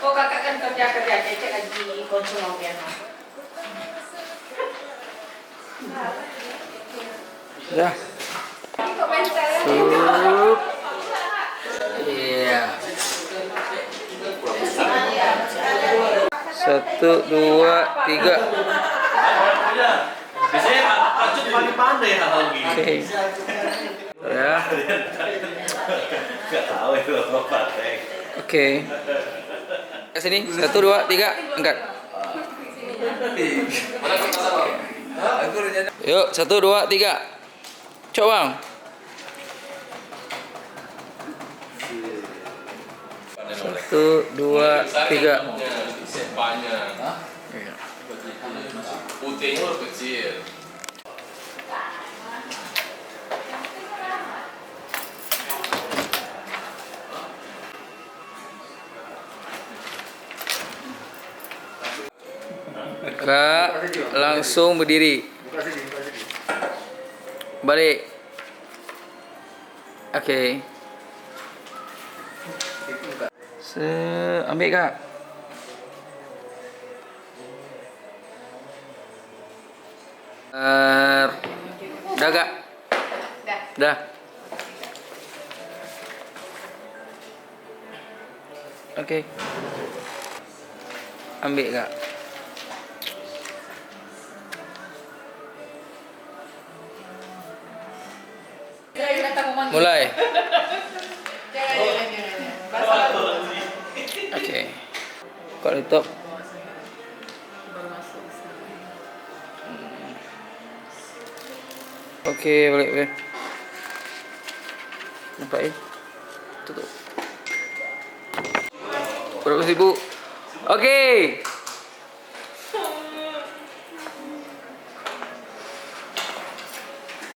Oh kakak kan kerja cek lagi konsumen piano. Ya. Iya. 1, 2, 3. Biasanya Acut paling pandai hal gini. Oke. Ya. Gak tahu itu apa pandai. Oke. Ke sini. 1, 2, 3. Angkat. Yuk, 1, 2, 3. Coba bang. 1, 2, 3. Sepanya. Iya. Putihnya harus kecil. Kak, langsung berdiri. Balik. Oke. Ambil kak. Dah kak. Dah. Oke. Ambil kak. Mulai. Oke. Kok tutup? Oke, boleh. Nampak ya? Tutup. Berapa sih, Bu? Oke.